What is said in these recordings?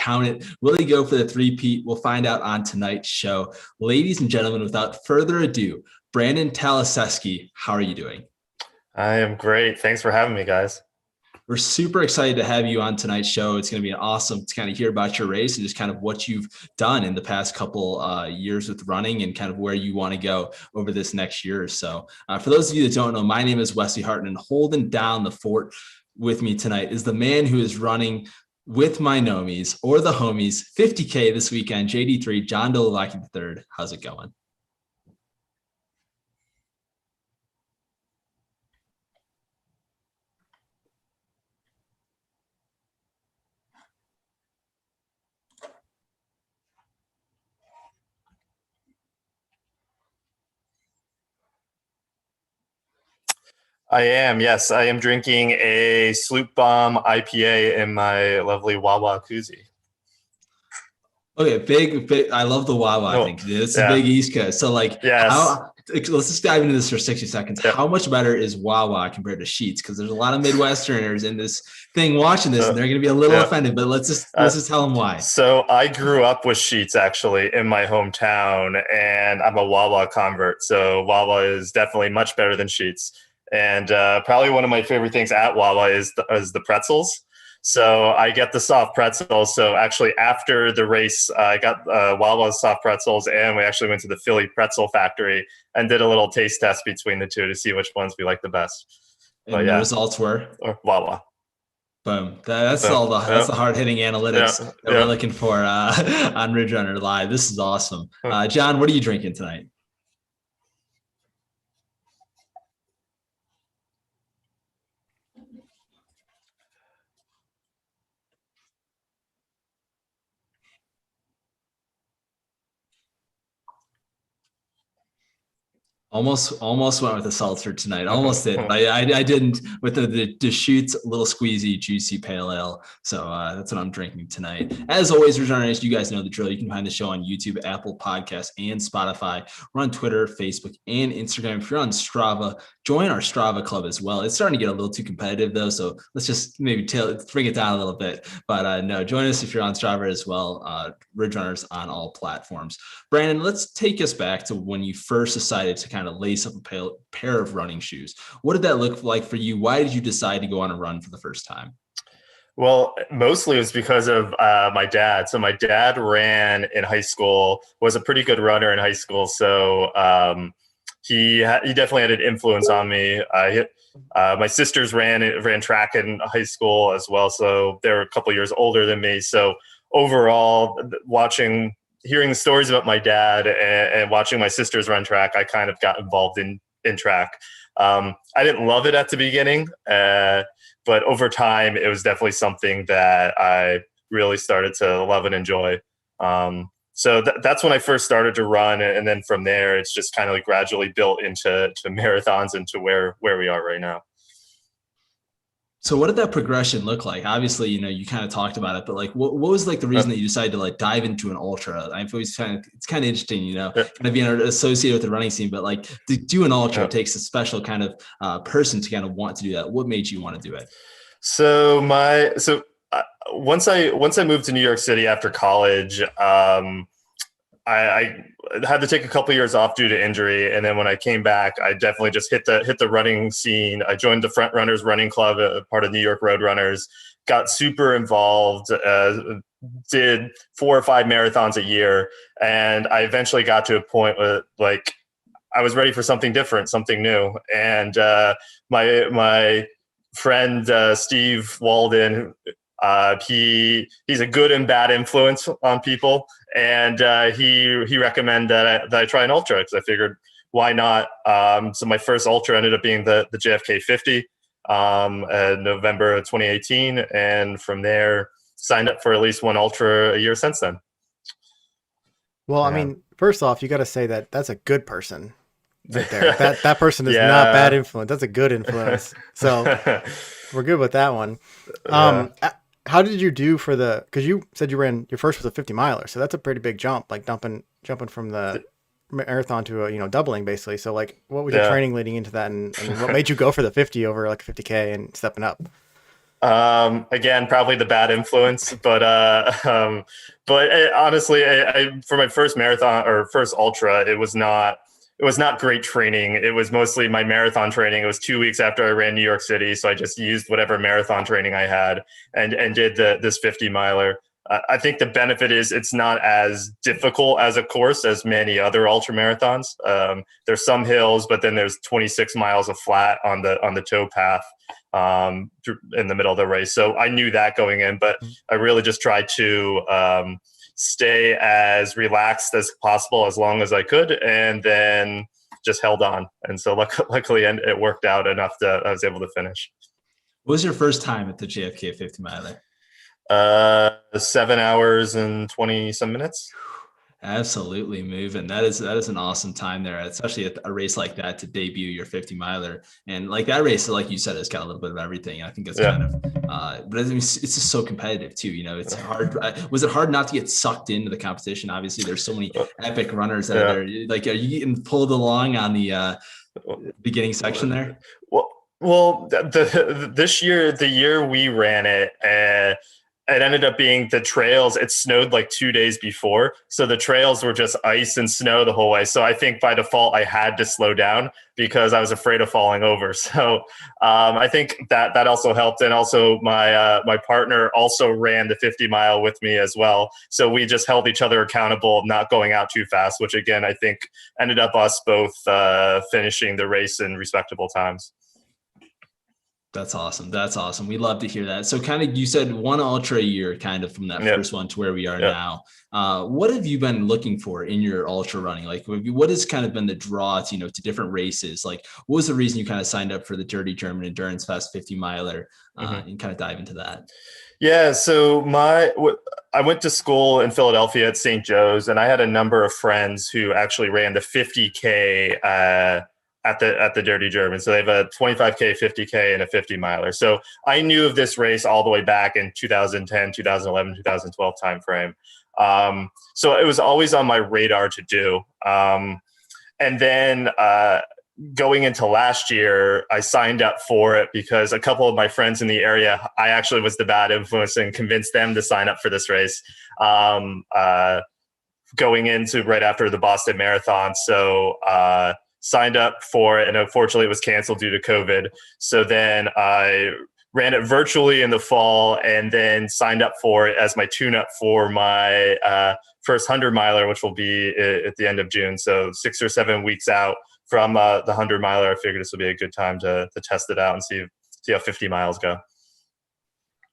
count it. Will he go for the three-peat? We'll find out on tonight's show. Ladies and gentlemen, without further ado, Brandon Talisesky, how are you doing? I am great. Thanks for having me, guys. We're super excited to have you on tonight's show. It's going to be awesome to kind of hear about your race and just kind of what you've done in the past couple years with running and kind of where you want to go over this next year or so. For those of you that don't know, my name is Wesley Harton, and holding down the fort with me tonight is the man who is running with my nomies or the homies 50K this weekend, JD3, John Dolovaki III. How's it going? I am. Yes, I am drinking a Sloop Bomb IPA in my lovely Wawa koozie. Okay, big. I love the Wawa. I think it's a big East Coast. So, like, yes. Let's just dive into this for 60 seconds. Yeah. How much better is Wawa compared to Sheetz? Because there's a lot of Midwesterners in this thing watching this, and they're going to be a little offended. But let's just tell them why. So I grew up with Sheetz actually in my hometown, and I'm a Wawa convert. So Wawa is definitely much better than Sheetz. And probably one of my favorite things at Wawa is the pretzels. So I get the soft pretzels. So actually after the race, I got Wawa's soft pretzels, and we actually went to the Philly pretzel factory and did a little taste test between the two to see which ones we like the best. And the results were? Wawa. Boom. That's the hard hitting analytics that we're looking for on Ridge Runner Live. This is awesome. John, what are you drinking tonight? Almost went with a seltzer tonight. Almost did. I didn't with the Deschutes little squeezy juicy pale ale. So that's what I'm drinking tonight. As always, returning, you guys know the drill. You can find the show on YouTube, Apple Podcasts, and Spotify. We're on Twitter, Facebook, and Instagram. If you're on Strava, join our Strava club as well. It's starting to get a little too competitive though, so let's just maybe bring it down a little bit. But no, join us if you're on Strava as well. Ridge Runners on all platforms. Brandon, let's take us back to when you first decided to kind of lace up a pair of running shoes. What did that look like for you? Why did you decide to go on a run for the first time? Well, mostly it was because of my dad. So my dad ran in high school, was a pretty good runner in high school. So he definitely had an influence on me. My sisters ran track in high school as well. So they were a couple years older than me. So overall, hearing the stories about my dad and watching my sisters run track, I kind of got involved in track. I didn't love it at the beginning, but over time, it was definitely something that I really started to love and enjoy. So that's when I first started to run. And then from there, it's just kind of like gradually built into marathons and to where we are right now. So what did that progression look like? Obviously, you kind of talked about it, but like, what was like the reason that you decided to like dive into an ultra? I've always it's kind of interesting, kind of being associated with the running scene, but like to do an ultra takes a special kind of person to kind of want to do that. What made you want to do it? So once I moved to New York City after college, I had to take a couple of years off due to injury, and then when I came back, I definitely just hit the running scene. I joined the Front Runners Running Club, part of New York Road Runners. Got super involved. Did 4 or 5 marathons a year, and I eventually got to a point where like I was ready for something different, something new. And my friend Steve Walden. He's a good and bad influence on people, and he recommended that I try an ultra because I figured why not. So my first ultra ended up being the JFK 50 in November of 2018, and from there signed up for at least one ultra a year since then. Well, I mean, first off, you got to say that that's a good person right there. that person is not bad influence. That's a good influence. So we're good with that one. How did you do for because you said you ran your first was a 50 miler, so that's a pretty big jump, like jumping from the marathon to a doubling basically. So like, what was your training leading into that, and what made you go for the 50 over like 50K and stepping up? Again, probably the bad influence, but honestly, for my first marathon or first ultra, it was not great training. It was mostly my marathon training. It was 2 weeks after I ran New York City, so I just used whatever marathon training I had and did this 50 miler. I think the benefit is it's not as difficult as a course as many other ultra marathons. There's some hills, but then there's 26 miles of flat on the tow path in the middle of the race. So I knew that going in, but I really just tried to stay as relaxed as possible as long as I could, and then just held on. And so luckily it worked out enough that I was able to finish. What was your first time at the JFK 50 miler? 7 hours and 20 some minutes. Absolutely moving. That is an awesome time there, especially at a race like that to debut your 50 miler. And like that race, like you said, it's got a little bit of everything. I think it's kind of, but it's just so competitive too. It's hard. Was it hard not to get sucked into the competition? Obviously, there's so many epic runners that are there. Like, are you getting pulled along on the beginning section there? Well, this year, the year we ran it, it ended up being the trails. It snowed like 2 days before. So the trails were just ice and snow the whole way. So I think by default, I had to slow down because I was afraid of falling over. So I think that also helped. And also my partner also ran the 50 mile with me as well. So we just held each other accountable of not going out too fast, which again, I think ended up us both finishing the race in respectable times. That's awesome. That's awesome. We love to hear that. So kind of, you said one ultra a year kind of from that first one to where we are now. What have you been looking for in your ultra running? Like what has kind of been the draw to, to different races? Like what was the reason you kind of signed up for the Dirty German Endurance Fest 50 miler and kind of dive into that? Yeah. So I went to school in Philadelphia at St. Joe's, and I had a number of friends who actually ran the 50K at the Dirty German. So they have a 25K, 50K, and a 50 miler. So I knew of this race all the way back in 2010, 2011, 2012 timeframe. So it was always on my radar to do. And then going into last year, I signed up for it because a couple of my friends in the area, I actually was the bad influence and convinced them to sign up for this race going into right after the Boston Marathon. So signed up for it, and unfortunately it was canceled due to COVID. So then I ran it virtually in the fall and then signed up for it as my tune-up for my first 100 miler, which will be at the end of June. So 6 or 7 weeks out from the 100 miler, I figured this would be a good time to test it out and see how 50 miles go.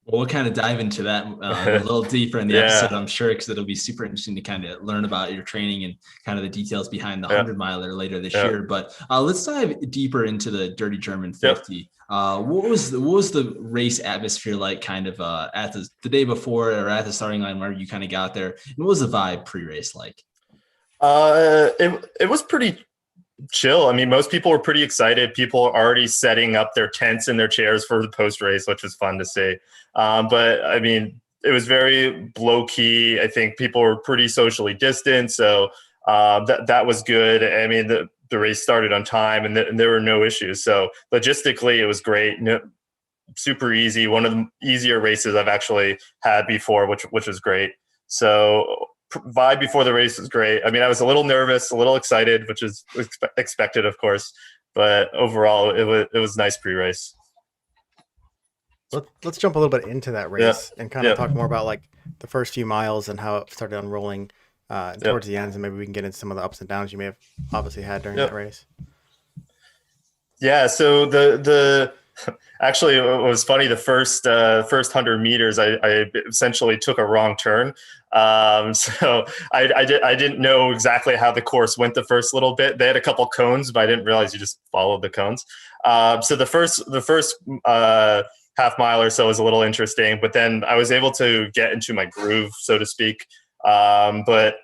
Well, we'll kind of dive into that a little deeper in the episode, I'm sure, because it'll be super interesting to kind of learn about your training and kind of the details behind the 100 miler later this year. But let's dive deeper into the Dirty German 50. What was the race atmosphere like kind of at the day before or at the starting line where you kind of got there? And what was the vibe pre-race like? It was pretty chill. I mean, most people were pretty excited. People are already setting up their tents and their chairs for the post-race, which was fun to see. But I mean, it was very low key. I think people were pretty socially distant. So that was good. I mean, the race started on time and there were no issues. So logistically, it was great. Super easy. One of the easier races I've actually had before, which was great. So vibe before the race was great. I mean, I was a little nervous, a little excited, which is expected, of course. But overall, it was nice pre-race. Let's jump a little bit into that race and kind of talk more about like the first few miles and how it started unrolling towards the ends, and maybe we can get into some of the ups and downs you may have obviously had during that race. Yeah. So actually, it was funny. The first 100 meters, I essentially took a wrong turn. So I didn't know exactly how the course went the first little bit. They had a couple cones, but I didn't realize you just followed the cones. So the first half mile or so was a little interesting, but then I was able to get into my groove, so to speak. But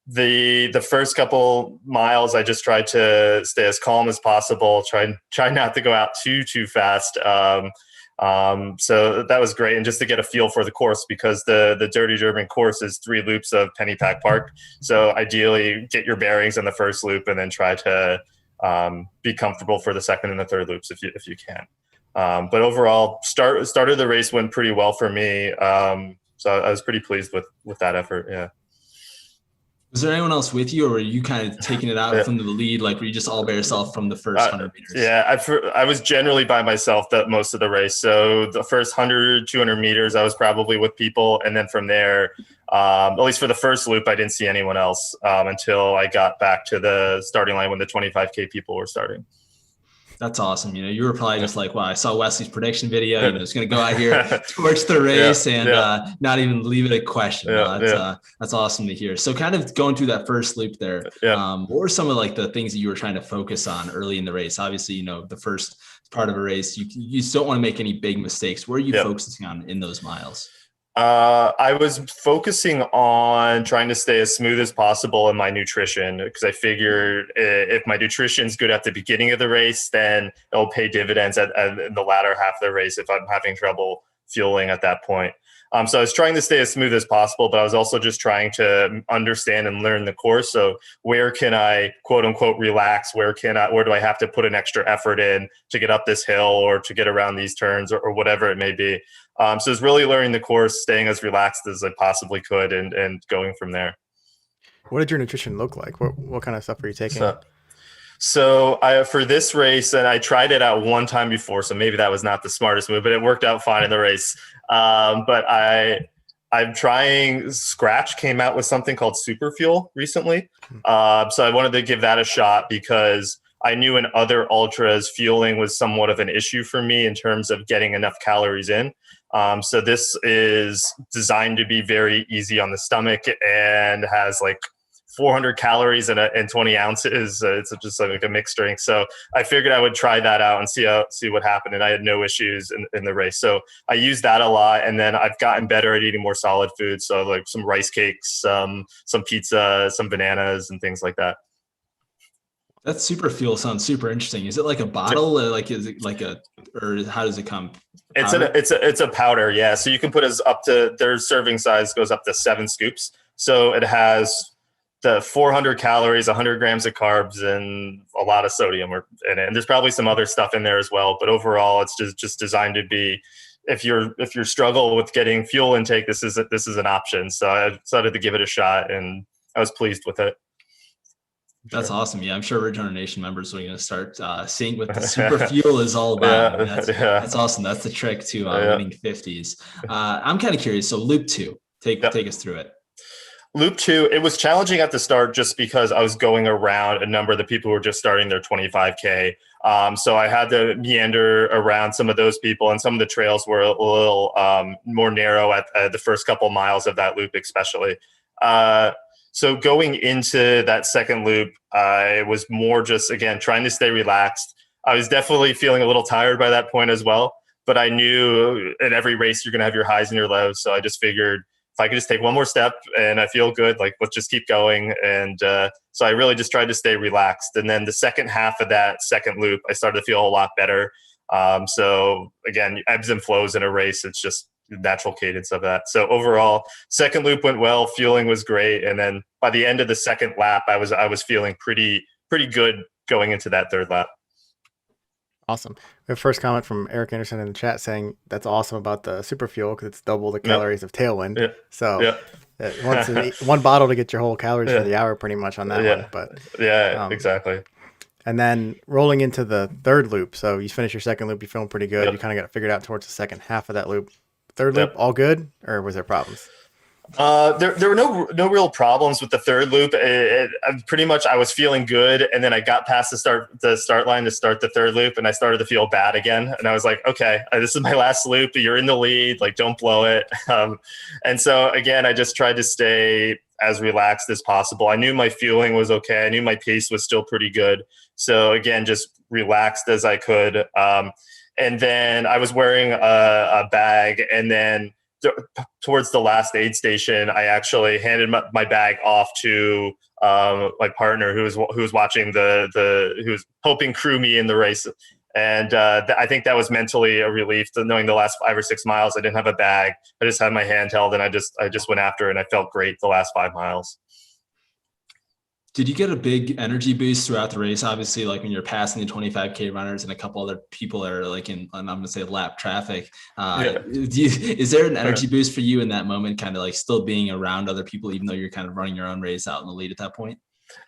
the first couple miles, I just tried to stay as calm as possible, try not to go out too fast. So that was great. And just to get a feel for the course, because the Dirty German course is 3 loops of Pennypack Park. So ideally get your bearings in the first loop and then try to be comfortable for the second and the third loops if you can. But overall, started the race went pretty well for me. So I was pretty pleased with that effort. Yeah. Was there anyone else with you, or were you kind of taking it out from the lead? Like, were you just all by yourself from the first 100 meters? Yeah, I was generally by myself that most of the race. So the first 100, 200 meters, I was probably with people. And then from there, at least for the first loop, I didn't see anyone else until I got back to the starting line when the 25K people were starting. That's awesome. You were probably just like, wow, I saw Wesley's prediction video. It's going to go out here, torch the race, and not even leave it a question. That's awesome to hear. So kind of going through that first loop there, what were some of like the things that you were trying to focus on early in the race? Obviously, the first part of a race, you just don't want to make any big mistakes. What are you focusing on in those miles? I was focusing on trying to stay as smooth as possible in my nutrition, because I figured if my nutrition's good at the beginning of the race, then it'll pay dividends in the latter half of the race if I'm having trouble fueling at that point. So I was trying to stay as smooth as possible, but I was also just trying to understand and learn the course. So where can I, quote unquote, relax? Where do I have to put an extra effort in to get up this hill or to get around these turns or whatever it may be? So it's really learning the course, staying as relaxed as I possibly could, and going from there. What did your nutrition look like? What kind of stuff were you taking? So for this race, and I tried it out one time before, so maybe that was not the smartest move, but it worked out fine in the race. But I'm trying, Scratch came out with something called Super Fuel recently. So I wanted to give that a shot because I knew in other ultras, fueling was somewhat of an issue for me in terms of getting enough calories in. So this is designed to be very easy on the stomach and has like 400 calories and 20 ounces. It's just like a mixed drink. So I figured I would try that out and see what happened. And I had no issues in the race. So I used that a lot. And then I've gotten better at eating more solid food. So like some rice cakes, some pizza, some bananas and things like that. That Super Fuel sounds super interesting. Is it like a bottle? Like, is it like or how does it come? It's a powder. Yeah. So you can put their serving size goes up to 7 scoops. So it has the 400 calories, 100 grams of carbs, and a lot of sodium in it. And there's probably some other stuff in there as well. But overall, it's just designed to be, if you're struggle with getting fuel intake, this is an option. So I decided to give it a shot, and I was pleased with it. That's awesome. Yeah, I'm sure Regeneration Nation members are going to start seeing what the Super Fuel is all about. That's awesome. That's the trick to winning 50s. I'm kind of curious. So Loop 2, take us through it. Loop 2, it was challenging at the start just because I was going around a number of the people who were just starting their 25K. So I had to meander around some of those people, and some of the trails were a little more narrow at the first couple miles of that loop, especially. So going into that second loop, I was more just, again, trying to stay relaxed. I was definitely feeling a little tired by that point as well, but I knew in every race you're going to have your highs and your lows. So I just figured if I could just take one more step and I feel good, like let's just keep going. And so I really just tried to stay relaxed. And then the second half of that second loop, I started to feel a lot better. So again, ebbs and flows in a race. It's just natural cadence of that. So overall, second loop went well. Fueling was great. And then by the end of the second lap, I was feeling pretty good going into that third lap. Awesome. We have first comment from Eric Anderson in the chat saying that's awesome about the Super Fuel because it's double the calories of Tailwind. Yep. So one bottle to get your whole calories for the hour pretty much on that one. But exactly. And then rolling into the third loop. So you finish your second loop, you're feeling pretty good. You kind of got it figured out towards the second half of that loop. Third loop, all good, or was there problems? There were no real problems with the third loop. Pretty much I was feeling good, and then I got past the start line to start the third loop, and I started to feel bad again. And I was like, okay, this is my last loop. You're in the lead, like don't blow it. And so again, I just tried to stay as relaxed as possible. I knew my fueling was okay. I knew my pace was still pretty good. So again, just relaxed as I could. And then I was wearing a bag, and then towards the last aid station, I actually handed my bag off to my partner who was watching who was helping crew me in the race. And I think that was mentally a relief to knowing the last 5 or 6 miles I didn't have a bag. I just had my handheld, and I just went after it, and I felt great the last 5 miles. Did you get a big energy boost throughout the race? Obviously, like when you're passing the 25K runners and a couple other people are like in, I'm going to say lap traffic. Is there an energy boost for you in that moment, kind of like still being around other people, even though you're kind of running your own race out in the lead at that point?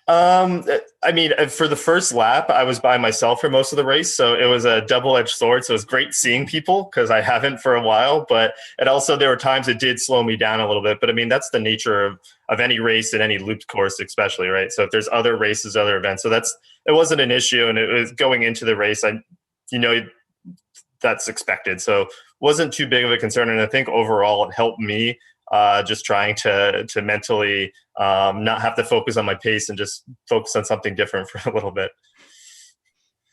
I mean, for the first lap, I was by myself for most of the race, so it was a double-edged sword. So it was great seeing people because I haven't for a while, but it also, there were times it did slow me down a little bit. But I mean, that's the nature of any race and any looped course, especially, right? So if there's other races, other events, so it wasn't an issue, and it was going into the race. That's expected, so wasn't too big of a concern, and I think overall it helped me. Just trying to mentally not have to focus on my pace and just focus on something different for a little bit.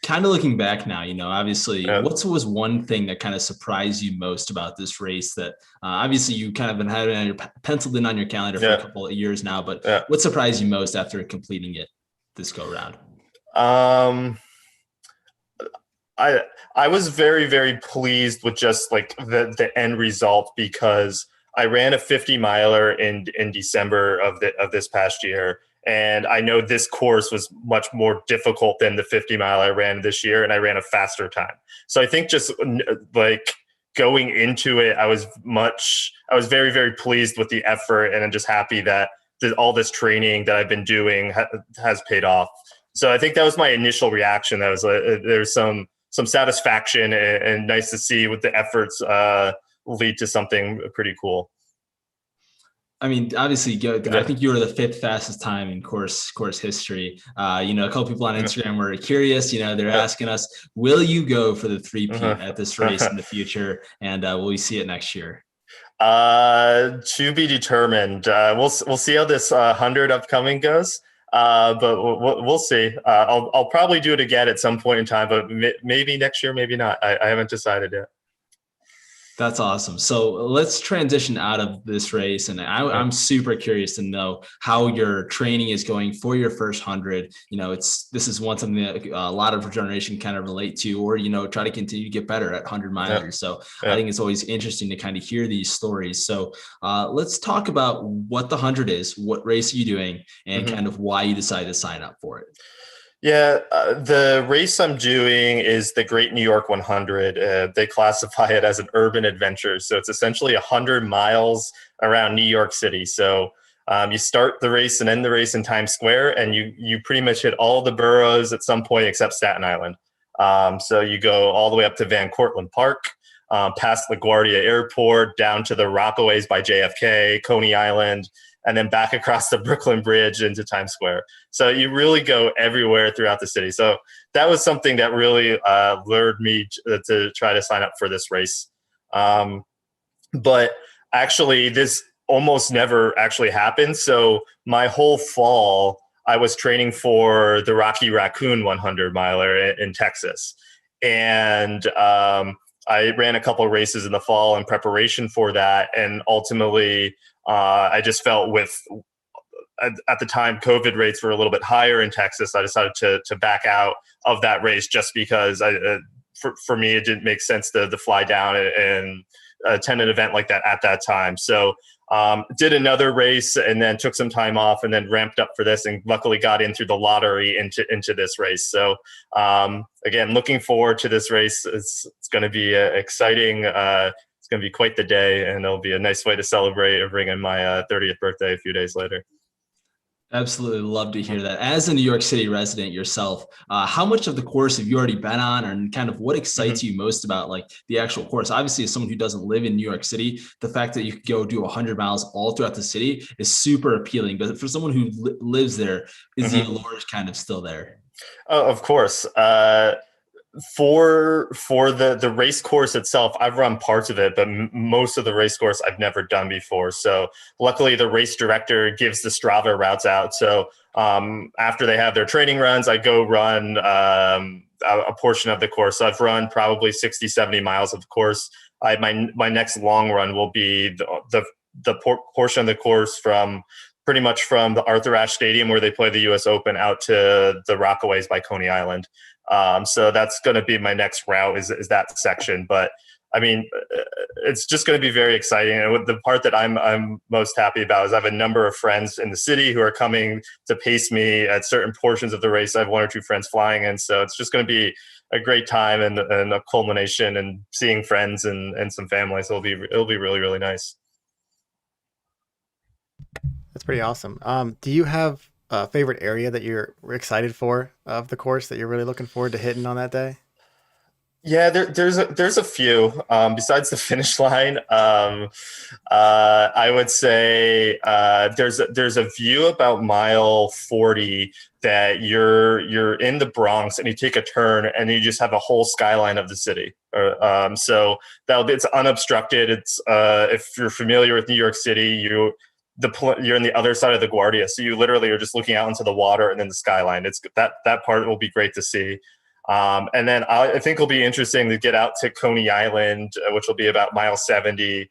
Kind of looking back now, obviously, what was one thing that kind of surprised you most about this race that obviously you kind of been having on your penciled in on your calendar for a couple of years now, but what surprised you most after completing it this go round? I was very, very pleased with just like the end result, because I ran a 50 miler in December of this past year. And I know this course was much more difficult than the 50 mile I ran this year, and I ran a faster time. So I think just like going into it, I was very, very pleased with the effort, and I'm just happy that all this training that I've been doing has paid off. So I think that was my initial reaction. That was there's some satisfaction, and nice to see with the efforts lead to something pretty cool. I mean, obviously, I think you were the 5th fastest time in course history. A couple people on Instagram were curious. They're asking us, "Will you go for the 3-peat at this race in the future? And will we see it next year?" To be determined. We'll see how this 100 upcoming goes. But we'll see. I'll probably do it again at some point in time, but maybe next year, maybe not. I haven't decided yet. That's awesome. So let's transition out of this race. And I'm super curious to know how your training is going for your first 100. This is something that a lot of our generation kind of relate to, or, try to continue to get better at 100 milers. So I think it's always interesting to kind of hear these stories. So let's talk about what the 100 is, what race are you doing, and kind of why you decided to sign up for it. Yeah, the race I'm doing is the Great New York 100. They classify it as an urban adventure. So it's essentially 100 miles around New York City. So you start the race and end the race in Times Square, and you pretty much hit all the boroughs at some point except Staten Island. So you go all the way up to Van Cortlandt Park, past LaGuardia Airport, down to the Rockaways by JFK, Coney Island, and then back across the Brooklyn Bridge into Times Square. So you really go everywhere throughout the city. So that was something that really lured me to try to sign up for this race. But actually, this almost never actually happened. So my whole fall, I was training for the Rocky Raccoon 100 miler in Texas. And I ran a couple of races in the fall in preparation for that. And ultimately, I just felt at the time, COVID rates were a little bit higher in Texas. I decided to back out of that race just because for me, it didn't make sense to fly down and attend an event like that at that time. So did another race and then took some time off and then ramped up for this, and luckily got in through the lottery into this race. So again, looking forward to this race. It's going to be exciting. It's going to be quite the day, and it'll be a nice way to celebrate and bring in my 30th birthday a few days later. Absolutely love to hear that. As a New York City resident yourself, how much of the course have you already been on, and kind of what excites you most about like the actual course? Obviously, as someone who doesn't live in New York City, the fact that you could go do 100 miles all throughout the city is super appealing. But for someone who lives there, is the allure kind of still there? Oh, of course. For the race course itself, I've run parts of it, but most of the race course I've never done before. So luckily the race director gives the Strava routes out. So after they have their training runs, I go run a portion of the course. So I've run probably 60, 70 miles of the course. My next long run will be the portion of the course pretty much from the Arthur Ashe Stadium where they play the US Open out to the Rockaways by Coney Island. So that's going to be my next route is that section. But I mean, it's just going to be very exciting. And with the part that I'm most happy about is I have a number of friends in the city who are coming to pace me at certain portions of the race. I have 1 or 2 friends flying in, so it's just going to be a great time and a culmination and seeing friends and some family. So it'll be really, really nice. That's pretty awesome. Do you have a favorite area that you're excited for of the course that you're really looking forward to hitting on that day? Yeah, there's a few besides the finish line. I would say there's a view about mile 40 that you're in the Bronx and you take a turn and you just have a whole skyline of the city. So it's unobstructed. It's if you're familiar with New York City, you're in the other side of the Guardia, so you literally are just looking out into the water and then the skyline. It's that part will be great to see. And then I think it'll be interesting to get out to Coney Island, which will be about mile 70.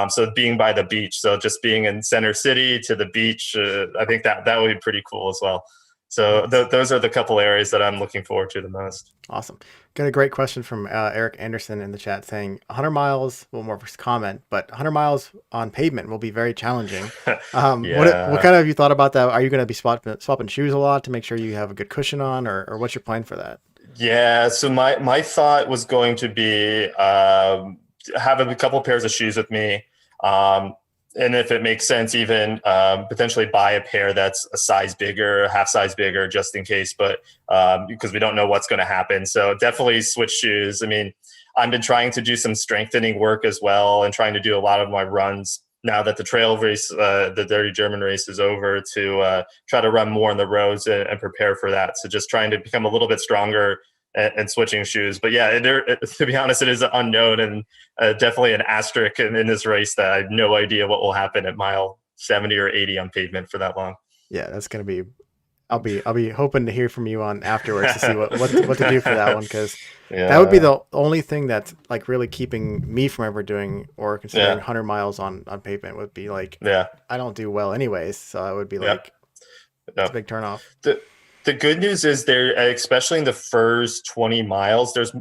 So being by the beach, so just being in Center City to the beach, I think that would be pretty cool as well. So those are the couple areas that I'm looking forward to the most. Awesome. Got a great question from Eric Anderson in the chat saying 100 miles, well, more of a comment, but 100 miles on pavement will be very challenging. Yeah. What kind of have you thought about that? Are you going to be swapping shoes a lot to make sure you have a good cushion on, or what's your plan for that? Yeah, so my thought was going to be having a couple pairs of shoes with me, and if it makes sense, even potentially buy a pair that's a size bigger, half size bigger, just in case. But because we don't know what's going to happen, so definitely switch shoes. I mean, I've been trying to do some strengthening work as well, and trying to do a lot of my runs now that the trail race, the Dirty German race is over, to try to run more on the roads and prepare for that. So just trying to become a little bit stronger and switching shoes. But yeah, to be honest, it is unknown and definitely an asterisk in this race that I have no idea what will happen at mile 70 or 80 on pavement for that long. Yeah, that's going to be, I'll be hoping to hear from you on afterwards to see what to do for that one, because that would be the only thing that's like really keeping me from ever doing or considering 100 miles on pavement would be like, I don't do well anyways, so it would be like it's a big turnoff. The good news is there, especially in the first 20 miles, there's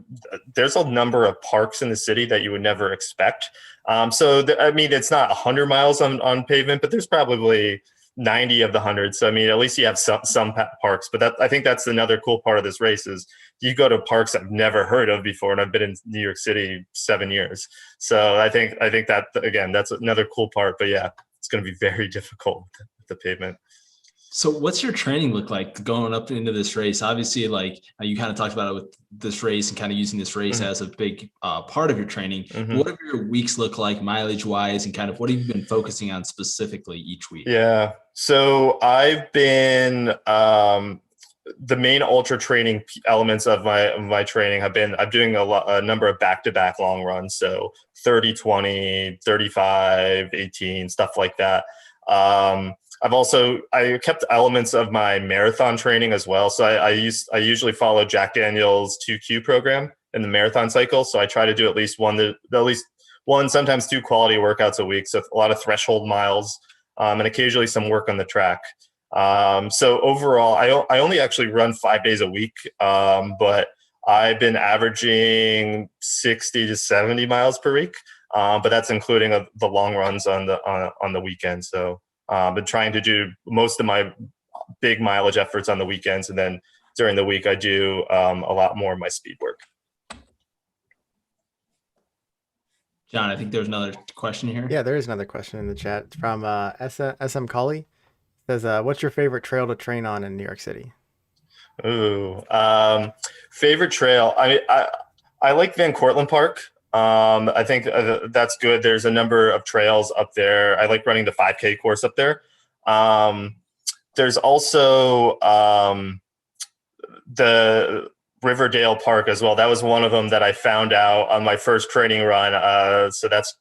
a number of parks in the city that you would never expect. I mean, it's not 100 miles on pavement, but there's probably 90 of the 100. So, I mean, at least you have some parks. But I think that's another cool part of this race is you go to parks I've never heard of before, and I've been in New York City 7 years. So I think that, again, that's another cool part. But yeah, it's going to be very difficult with the pavement. So what's your training look like going up into this race? Obviously, like you kind of talked about it with this race and kind of using this race as a big part of your training. What do your weeks look like mileage wise, and kind of what have you been focusing on specifically each week? Yeah. So I've been, the main ultra training elements of my training I'm doing a number of back-to-back long runs. So 30, 20, 35, 18, stuff like that. I kept elements of my marathon training as well. So I usually follow Jack Daniel's 2Q program in the marathon cycle. So I try to do at least one, sometimes 2 quality workouts a week. So a lot of threshold miles, and occasionally some work on the track. So overall, I only actually run 5 days a week, but I've been averaging 60 to 70 miles per week. But that's including the long runs on the weekend. So been trying to do most of my big mileage efforts on the weekends, and then during the week I do a lot more of my speed work. John, I think there's another question here. Yeah, there is another question in the chat. It's from SM Colley. It says, what's your favorite trail to train on in New York City? Ooh, favorite trail. I like Van Cortlandt Park. I think that's good. There's a number of trails up there. I like running the 5K course up there. There's also the Riverdale Park as well. That was one of them that I found out on my first training run. So that's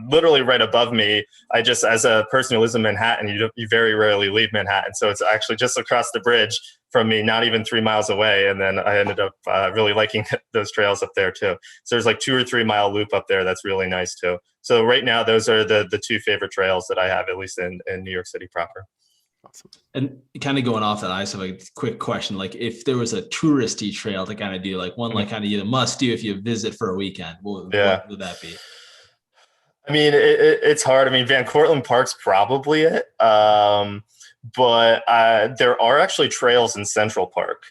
literally right above me. As a person who lives in Manhattan, you very rarely leave Manhattan. So it's actually just across the bridge from me, not even 3 miles away. And then I ended up really liking those trails up there too. So there's like 2 or 3 mile loop up there. That's really nice too. So right now, those are the 2 favorite trails that I have, at least in New York City proper. Awesome. And kind of going off that, I just have a quick question. Like if there was a touristy trail to kind of do, like one, like kind of you must do if you visit for a weekend, what would that be? I mean, it's hard. I mean, Van Cortlandt Park's probably it. But there are actually trails in Central Park,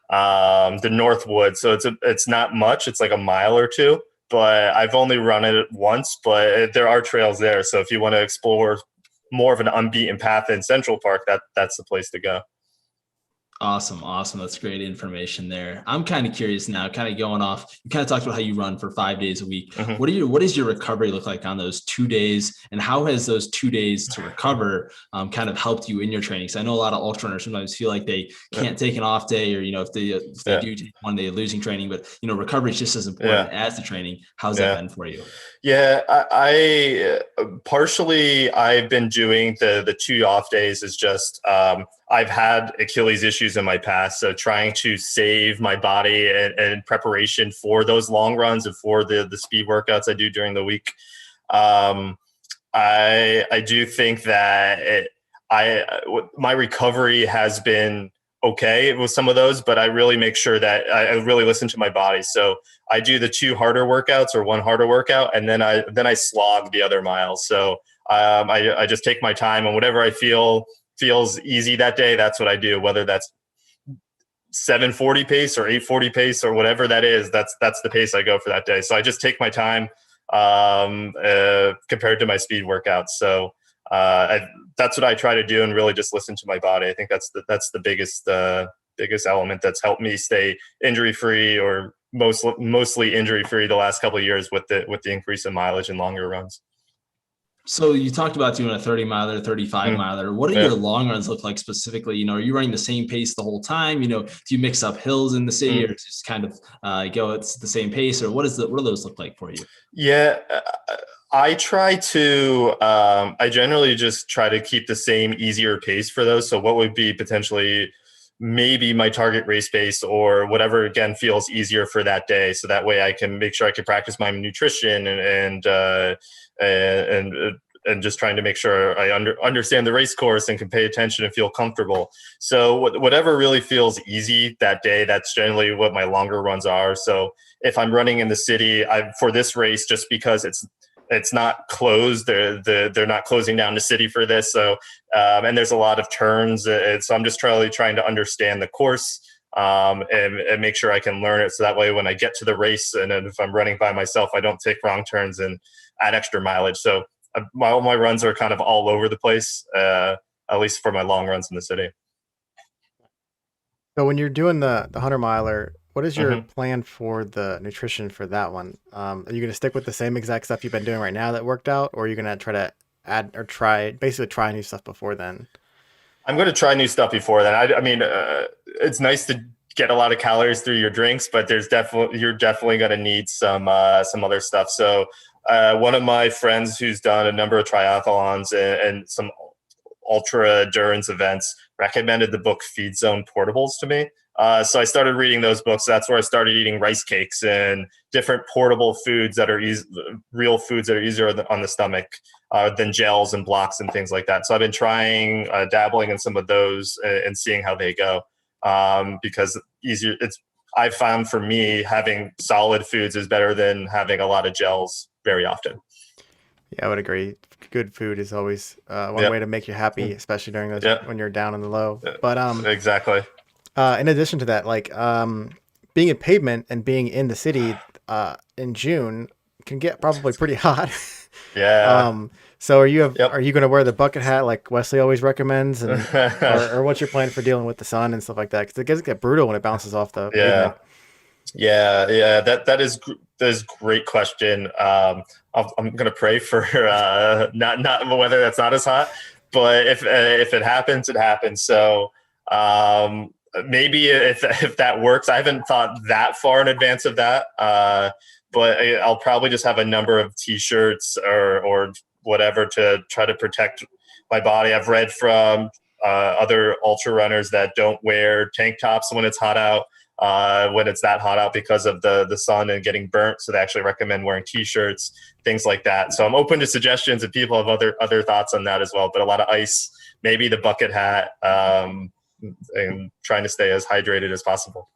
the Northwood. So it's not much. It's like a mile or two. But I've only run it once. But there are trails there. So if you want to explore more of an unbeaten path in Central Park, that's the place to go. Awesome. That's great information there. I'm kind of curious now, kind of going off. You kind of talked about how you run for 5 days a week. Mm-hmm. What does your recovery look like on those 2 days, and how has those 2 days to recover kind of helped you in your training? Because I know a lot of ultra runners sometimes feel like they can't take an off day, or if they do take one day losing training, but recovery is just as important as the training. How's that been for you? Yeah, I partially I've been doing the 2 off days is just I've had Achilles issues in my past, so trying to save my body and preparation for those long runs and for the speed workouts I do during the week. I do think that my recovery has been okay with some of those, but I really make sure that I really listen to my body. So I do the 2 harder workouts or 1 harder workout, and then I slog the other miles. So I just take my time, and whatever I feels easy that day, that's what I do, whether that's 7:40 pace or 8:40 pace or whatever that is, that's the pace I go for that day. So I just take my time compared to my speed workouts. So that's what I try to do, and really just listen to my body. I think that's the biggest element that's helped me stay injury free, or mostly injury free the last couple of years with the increase in mileage and longer runs. So you talked about doing a 30 miler, 35 miler. What do your long runs look like specifically? Are you running the same pace the whole time? Do you mix up hills in the city, or just kind of it's the same pace, or what do those look like for you? Yeah, I generally just try to keep the same easier pace for those. So what would be potentially maybe my target race pace, or whatever, again, feels easier for that day. So that way I can make sure I can practice my nutrition and just trying to make sure I understand the race course and can pay attention and feel comfortable. So whatever really feels easy that day, that's generally what my longer runs are. So if I'm running in the city, for this race, just because it's not closed, they're not closing down the city for this. So and there's a lot of turns. So I'm just trying to understand the course and make sure I can learn it. So that way, when I get to the race, and if I'm running by myself, I don't take wrong turns and add extra mileage. So all my runs are kind of all over the place, at least for my long runs in the city. So when you're doing the 100 miler, what is your plan for the nutrition for that one? Are you going to stick with the same exact stuff you've been doing right now that worked out, or are you going to try to add or try new stuff before then? I'm going to try new stuff before then. I mean, it's nice to get a lot of calories through your drinks, but you're definitely going to need some other stuff. So one of my friends who's done a number of triathlons and some ultra endurance events recommended the book Feed Zone Portables to me. So I started reading those books. That's where I started eating rice cakes and different portable foods that are real foods that are easier on the stomach than gels and blocks and things like that. So I've been trying, dabbling in some of those and seeing how they go. Because I've found for me, having solid foods is better than having a lot of gels very often. Yeah, I would agree. Good food is always one way to make you happy, especially during those when you're down in the low. But exactly. In addition to that, like being in pavement and being in the city in June can get probably pretty hot. Yeah. So are you going to wear the bucket hat like Wesley always recommends, and or what's your plan for dealing with the sun and stuff like that? Because it does get brutal when it bounces off the pavement. Yeah. That is a great question. I'm going to pray for not whether that's not as hot, but if it happens, it happens. So maybe if that works. I haven't thought that far in advance of that, but I'll probably just have a number of T-shirts or whatever to try to protect my body. I've read from other ultra runners that don't wear tank tops when it's hot out, when it's that hot out because of the sun and getting burnt. So they actually recommend wearing T-shirts, things like that. So I'm open to suggestions if people have other thoughts on that as well. But a lot of ice, maybe the bucket hat, and trying to stay as hydrated as possible.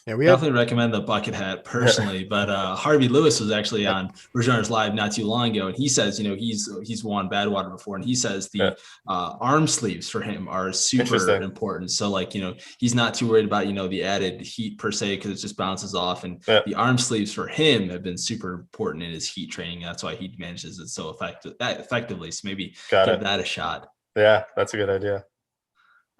Yeah, we had Definitely recommend the bucket hat personally, but Harvey Lewis was actually Yeah. on RRLive not too long ago, and he says, he's won Badwater before, and he says Yeah. the arm sleeves for him are super Interesting. important. So like he's not too worried about the added heat per se because it just bounces off, and Yeah. the arm sleeves for him have been super important in his heat training. That's why he manages it so effectively. So maybe give that a shot. Yeah, that's a good idea.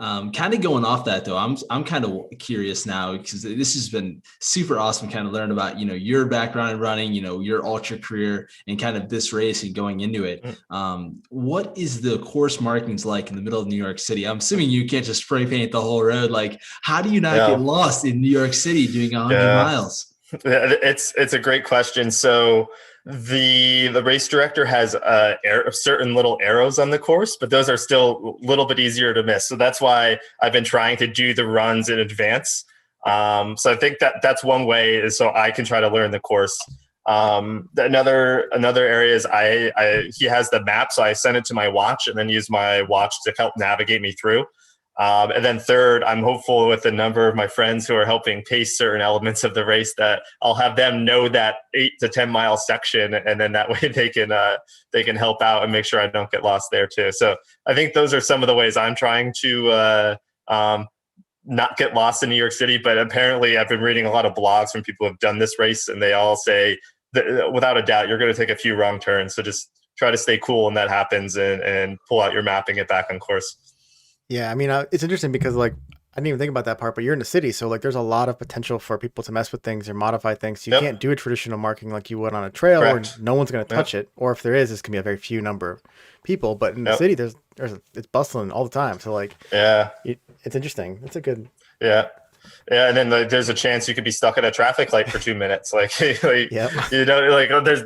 Kind of going off that though, I'm kind of curious now because this has been super awesome. Kind of learn about your background in running, your ultra career, and kind of this race and going into it. What is the course markings like in the middle of New York City? I'm assuming you can't just spray paint the whole road. Like, how do you not get lost in New York City doing 100 miles? It's a great question. So the race director has certain little arrows on the course, but those are still a little bit easier to miss. So that's why I've been trying to do the runs in advance. So I think that's one way is so I can try to learn the course. Another area is he has the map, so I send it to my watch and then use my watch to help navigate me through. And then third, I'm hopeful with a number of my friends who are helping pace certain elements of the race that I'll have them know that 8 to 10 mile section, and then that way they can help out and make sure I don't get lost there too. So I think those are some of the ways I'm trying to not get lost in New York City. But apparently, I've been reading a lot of blogs from people who have done this race, and they all say that without a doubt you're going to take a few wrong turns. So just try to stay cool when that happens and pull out your map and get back on course. Yeah, I mean, it's interesting because like I didn't even think about that part, but you're in the city, so like there's a lot of potential for people to mess with things or modify things. You can't do a traditional marking like you would on a trail, Correct. or no one's going to touch it, or if there is, it's going to be a very few number of people. But in the city, it's bustling all the time. So like, it's interesting. It's a good. Yeah, and then there's a chance you could be stuck at a traffic light for 2 minutes. Like there's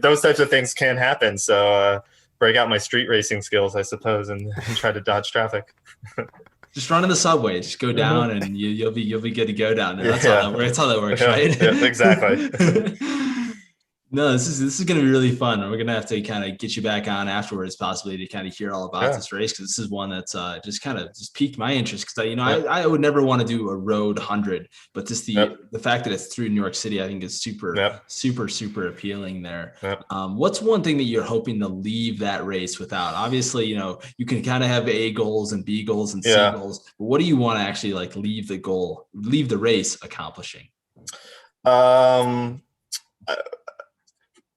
those types of things can happen. So. Break out my street racing skills, I suppose, and try to dodge traffic. Just run in the subway. Just go down, and you'll be good to go down there. That's how that works, right? Yeah, exactly. No, this is going to be really fun. We're going to have to kind of get you back on afterwards, possibly to kind of hear all about this race, because this is one that's just piqued my interest. Because I would never want to do a road 100, but just the fact that it's through New York City, I think is super appealing there. What's one thing that you're hoping to leave that race without? Obviously, you can kind of have A goals and B goals and C goals, but what do you want to actually like leave the race accomplishing?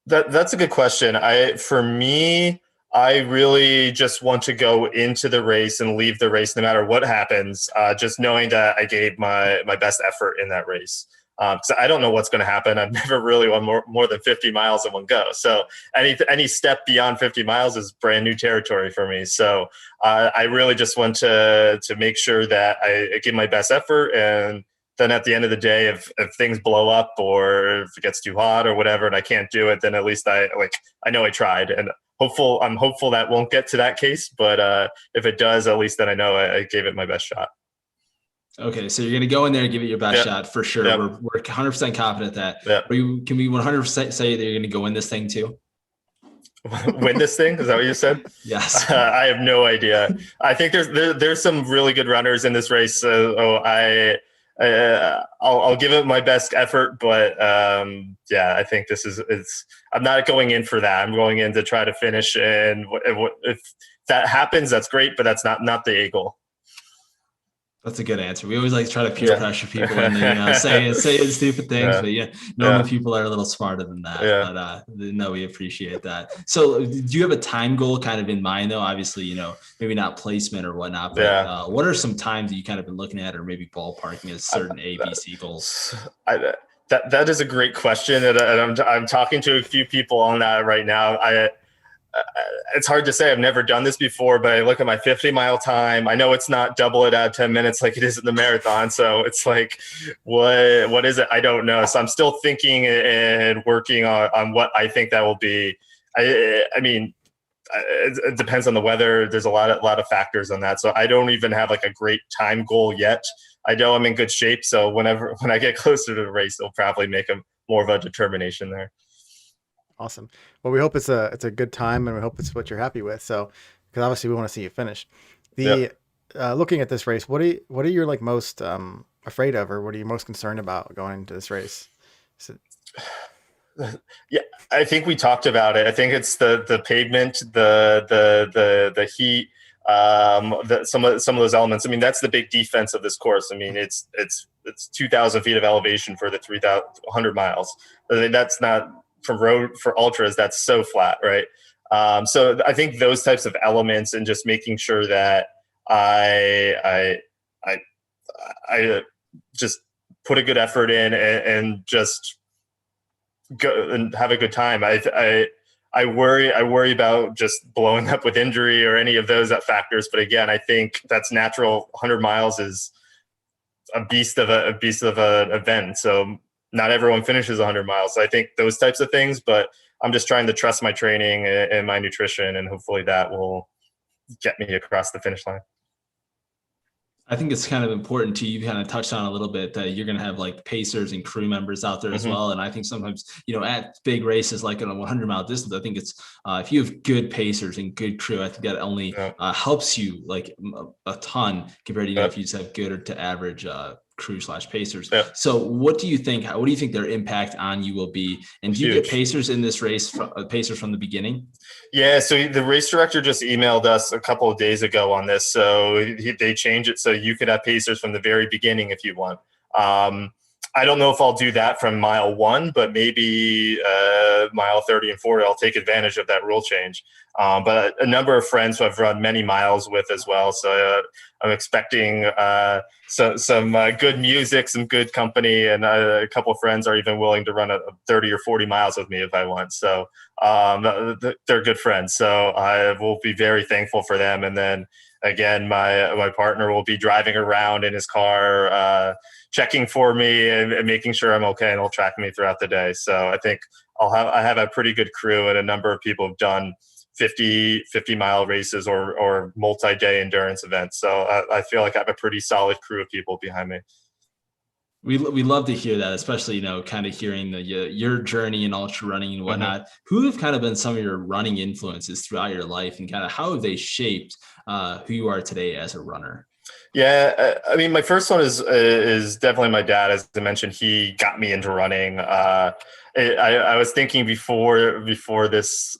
That's a good question. For me, I really just want to go into the race and leave the race no matter what happens, just knowing that I gave my best effort in that race. Because I don't know what's going to happen. I've never really won more than 50 miles in one go. So any step beyond 50 miles is brand new territory for me. So I really just want to make sure that I give my best effort, and then at the end of the day, if things blow up or if it gets too hot or whatever and I can't do it, then at least I know I tried. And I'm hopeful that won't get to that case. But if it does, at least then I know I gave it my best shot. Okay, so you're going to go in there and give it your best shot for sure. We're 100% confident that. Can we 100% say that you're going to go win this thing too? Win this thing? Is that what you said? Yes. I have no idea. I think there's some really good runners in this race. I'll give it my best effort, but I think I'm not going in for that. I'm going in to try to finish, and if that happens, that's great, but that's not the A goal. That's a good answer. We always like to try to peer pressure people and saying stupid things, but normally people are a little smarter than that. But no, we appreciate that. So, do you have a time goal kind of in mind though? Obviously, maybe not placement or whatnot, but what are some times that you kind of been looking at, or maybe ballparking as certain A, B, C goals? That is a great question, and I'm talking to a few people on that right now. It's hard to say. I've never done this before, but I look at my 50-mile time. I know it's not double it out of 10 minutes like it is in the marathon. So it's like, what is it? I don't know. So I'm still thinking and working on what I think that will be. I mean, it depends on the weather. There's a lot of factors on that. So I don't even have like a great time goal yet. I know I'm in good shape. So when I get closer to the race, it'll probably make more of a determination there. Awesome. Well, we hope it's a good time, and we hope it's what you're happy with. So, because obviously we want to see you finish. Looking at this race, what are your like most afraid of, or what are you most concerned about going into this race? Yeah, I think we talked about it. I think it's the pavement, the heat, some of those elements. I mean, that's the big defense of this course. I mean, it's 2,000 feet of elevation for the 3,100 miles. I mean, that's not for road for ultras. That's so flat, right? So I think those types of elements and just making sure that I just put a good effort in and just go and have a good time. I worry about just blowing up with injury or any of those factors. But again, I think that's natural. 100 miles is a beast of an event. So not everyone finishes 100 miles. So I think those types of things, but I'm just trying to trust my training and my nutrition, and hopefully that will get me across the finish line. I think it's kind of important too. You kind of touched on a little bit that you're going to have like pacers and crew members out there as well. And I think sometimes, at big races, like in a 100-mile distance, I think it's if you have good pacers and good crew, I think that only helps you like a ton compared to if you just have good or to average crew/pacers. So what do you think their impact on you will be? And do you get pacers in this race, pacers from the beginning? Yeah, so the race director just emailed us a couple of days ago on this. So they changed it so you could have pacers from the very beginning if you want. I don't know if I'll do that from mile 1, but maybe mile 30 and 40, I'll take advantage of that rule change. But a number of friends who I've run many miles with as well. So I'm expecting some good music, some good company, and a couple of friends are even willing to run 30 or 40 miles with me if I want. So they're good friends. So I will be very thankful for them. And then again, my partner will be driving around in his car, checking for me and making sure I'm okay, and he'll track me throughout the day. So I think I have a pretty good crew, and a number of people have done 50-mile races or multi-day endurance events. So I feel like I have a pretty solid crew of people behind me. We love to hear that, especially, kind of hearing your journey in ultra running and whatnot. Who have kind of been some of your running influences throughout your life, and kind of how have they shaped who you are today as a runner? Yeah, I mean, my first one is definitely my dad. As I mentioned, he got me into running. I was thinking before this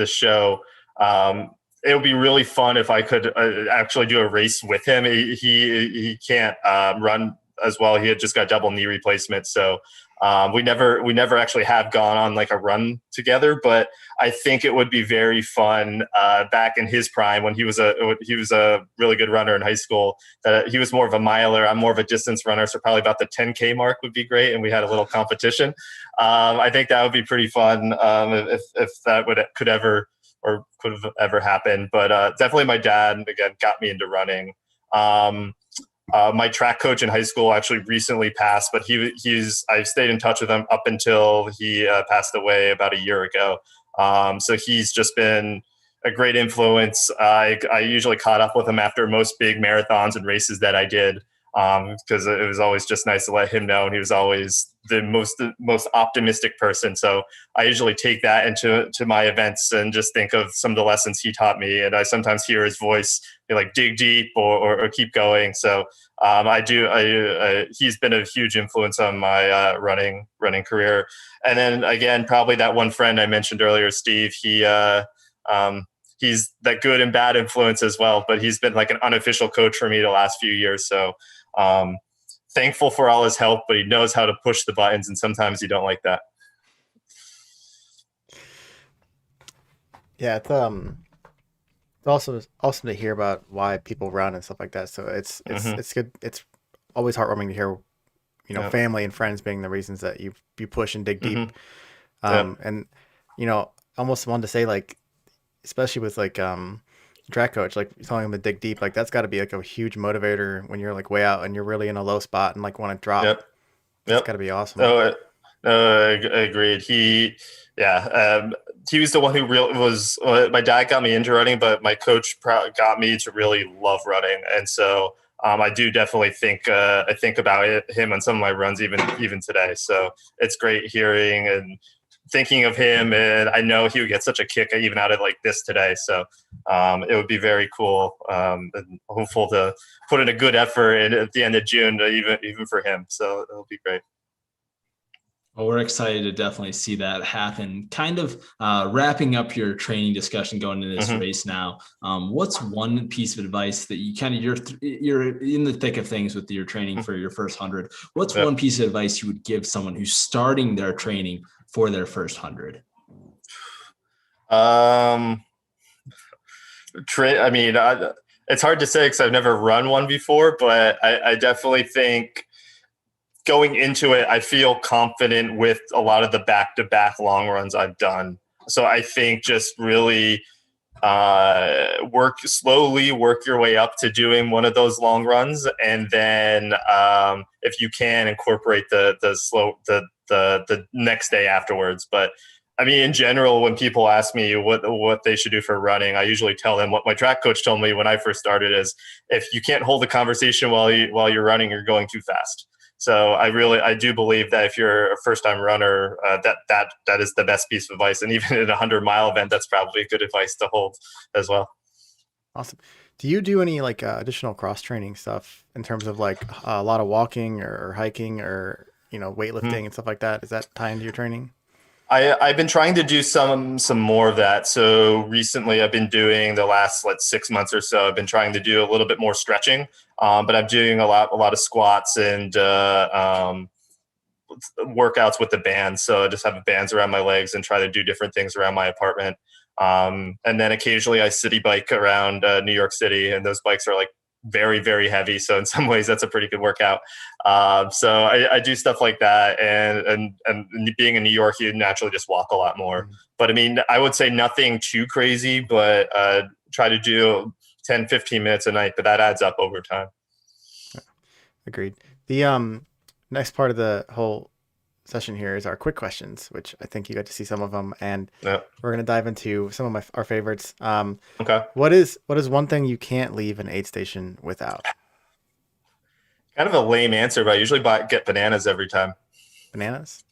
show, it would be really fun if I could actually do a race with him. He can't run as well. He had just got double knee replacement, so we never actually have gone on like a run together. But I think it would be very fun back in his prime when he was a really good runner in high school. That he was more of a miler. I'm more of a distance runner, so probably about the 10K mark would be great. And we had a little competition. I think that would be pretty fun if that could have ever happened. But definitely my dad again got me into running. My track coach in high school actually recently passed, but I've stayed in touch with him up until he passed away about a year ago. So he's just been a great influence. I usually caught up with him after most big marathons and races that I did, because it was always just nice to let him know. And he was always the most optimistic person. So I usually take that into my events and just think of some of the lessons he taught me. And I sometimes hear his voice be like, dig deep or keep going. So he's been a huge influence on my running career. And then again, probably that one friend I mentioned earlier, Steve, he's that good and bad influence as well, but he's been like an unofficial coach for me the last few years. So thankful for all his help, but he knows how to push the buttons, and sometimes you don't like that. Yeah, it's also awesome to hear about why people run and stuff like that. So it's good. It's always heartwarming to hear, family and friends being the reasons that you push and dig deep. And almost wanted to say, like, especially with like track coach, like telling him to dig deep, like that's got to be like a huge motivator when you're like way out and you're really in a low spot and like want to drop. That's got to be awesome. Agreed. He was the one who was my dad got me into running, but my coach got me to really love running. And so I do definitely think about him on some of my runs, even today. So it's great hearing and thinking of him, and I know he would get such a kick even out of like this today. So it would be very cool, and hopeful to put in a good effort at the end of June, even for him. So it'll be great. Well, we're excited to definitely see that happen. Kind of wrapping up your training discussion going into this race now. What's one piece of advice that you kind of you're in the thick of things with your training for your first 100? What's one piece of advice you would give someone who's starting their training for their first 100? It's hard to say because I've never run one before, but I definitely think going into it, I feel confident with a lot of the back-to-back long runs I've done. So I think just really work your way up to doing one of those long runs, and then if you can, incorporate the next day afterwards. But I mean, in general, when people ask me what they should do for running, I usually tell them what my track coach told me when I first started is, if you can't hold a conversation while you're running, you're going too fast. So I do believe that if you're a first-time runner, that is the best piece of advice. And even in a 100-mile event, that's probably good advice to hold as well. Awesome. Do you do any like additional cross-training stuff in terms of like a lot of walking or hiking or, weightlifting and stuff like that? Is that tie into your training? I've been trying to do some more of that. So recently I've been doing the last 6 months or so, I've been trying to do a little bit more stretching, but I'm doing a lot of squats and workouts with the bands. So I just have bands around my legs and try to do different things around my apartment. And then occasionally I city bike around New York City, and those bikes are like very, very heavy. So in some ways that's a pretty good workout. So I do stuff like that. And being in New York, you naturally just walk a lot more. But I mean, I would say nothing too crazy, but try to do 10, 15 minutes a night, but that adds up over time. Agreed. The next part of the whole session here is our quick questions, which I think you got to see some of them, and we're going to dive into some of our favorites. Okay. What is one thing you can't leave an aid station without? Kind of a lame answer, but I usually get bananas every time. Bananas?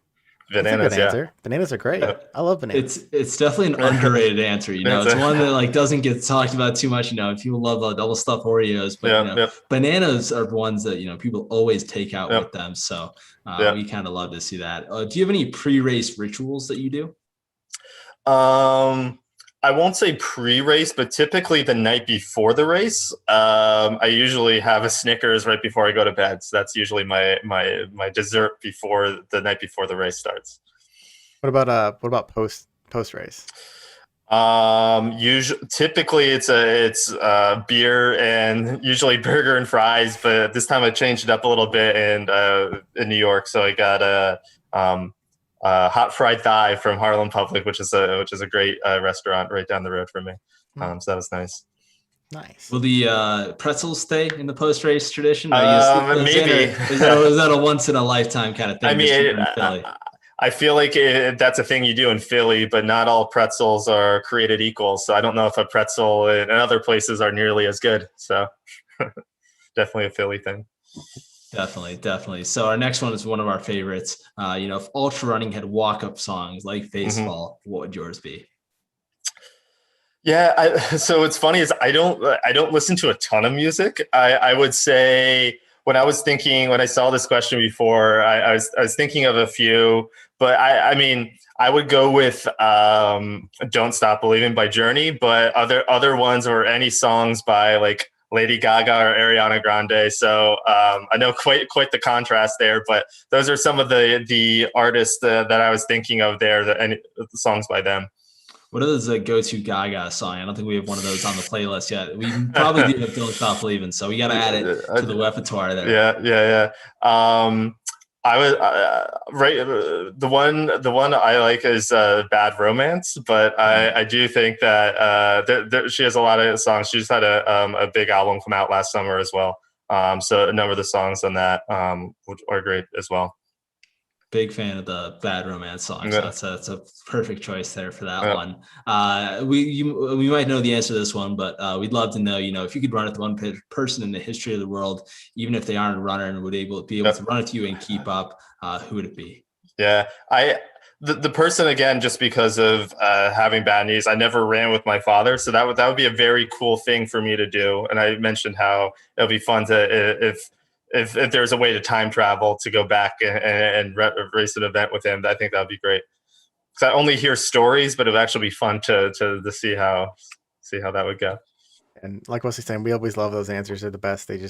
Bananas, yeah. Answer. Bananas are great. I love bananas. It's definitely an underrated answer. It's one that doesn't get talked about too much. People love double stuffed Oreos, but bananas are ones that people always take out with them. So we kind of love to see that. Do you have any pre-race rituals that you do? I won't say pre-race, but typically the night before the race, I usually have a Snickers right before I go to bed. So that's usually my dessert before the night before the race starts. What about post race? Typically it's beer and usually burger and fries, but this time I changed it up a little bit in New York. So I got a hot fried thigh from Harlem Public, which is a great restaurant right down the road from me. So that was nice. Nice. Will the pretzels stay in the post-race tradition? Maybe. Is that a once in a lifetime kind of thing? I mean, I feel like that's a thing you do in Philly, but not all pretzels are created equal. So I don't know if a pretzel in other places are nearly as good. So definitely a Philly thing. Definitely. So our next one is one of our favorites. If ultra running had walk-up songs like Baseball, what would yours be? Yeah. So what's funny is I don't listen to a ton of music. I would say when I saw this question before, I was thinking of a few, but I mean, I would go with Don't Stop Believing by Journey, but other ones or any songs by like Lady Gaga or Ariana Grande. So I know quite the contrast there, but those are some of the artists that I was thinking of there, and the songs by them. What is a go-to Gaga song? I don't think we have one of those on the playlist yet. We probably do have Don't Stop Believing, so we got to add it to the repertoire there. Yeah. I was the one I like is Bad Romance, but I do think that she has a lot of songs. She just had a big album come out last summer as well. So a number of the songs on that are great as well. Big fan of the Bad Romance songs. Yeah. So that's a perfect choice there for that one. We might know the answer to this one, but we'd love to know, if you could run with one person in the history of the world, even if they aren't a runner and would be able to run with you and keep up, who would it be? Yeah, the person, again, just because of having bad knees, I never ran with my father, so that would be a very cool thing for me to do. And I mentioned how it would be fun to if there's a way to time travel to go back and race an event with him. I think that would be great. Because I only hear stories, but it would actually be fun to see how that would go. And like Wesley's saying, we always love those answers. They're the best. They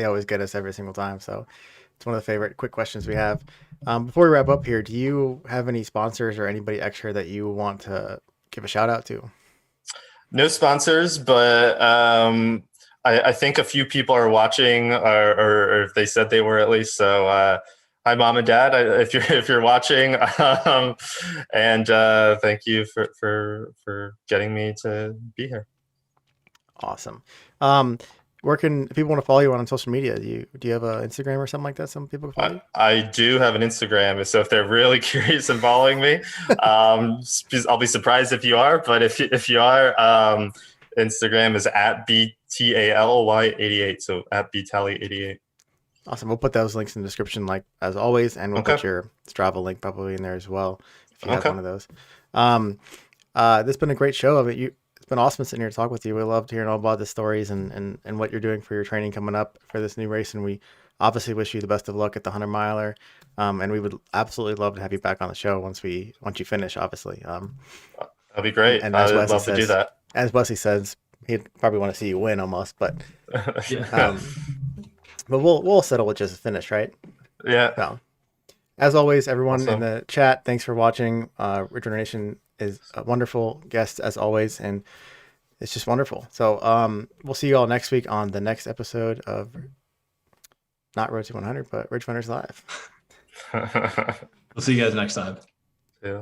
always get us every single time. So it's one of the favorite quick questions we have. Before we wrap up here, do you have any sponsors or anybody extra that you want to give a shout out to? No sponsors, but I think a few people are watching, or if they said they were at least. So hi, Mom and Dad, if you're watching, and thank you for getting me to be here. Awesome. Where can people want to follow you on social media? Do you have an Instagram or something like that? Some people can follow you? I do have an Instagram, so if they're really curious and following me, I'll be surprised if you are. But if you are, Instagram is at BTALY88, so at BTally88. Awesome. We'll put those links in the description, like as always, and we'll put your Strava link probably in there as well if you have one of those. This has been a great show of it. It's been awesome sitting here to talk with you. We loved hearing all about the stories and what you're doing for your training coming up for this new race. And we obviously wish you the best of luck at the 100 miler. And we would absolutely love to have you back on the show once you finish, obviously. That'd be great. And I'd love to do that. As Wesley says, he'd probably want to see you win almost, but but we'll settle with just a finish, right? Yeah. So, as always, everyone in the chat, thanks for watching. Return Nation is a wonderful guest as always, and it's just wonderful. So we'll see you all next week on the next episode of not Road to 100, but Ridge Runners Live. We'll see you guys next time. Yeah.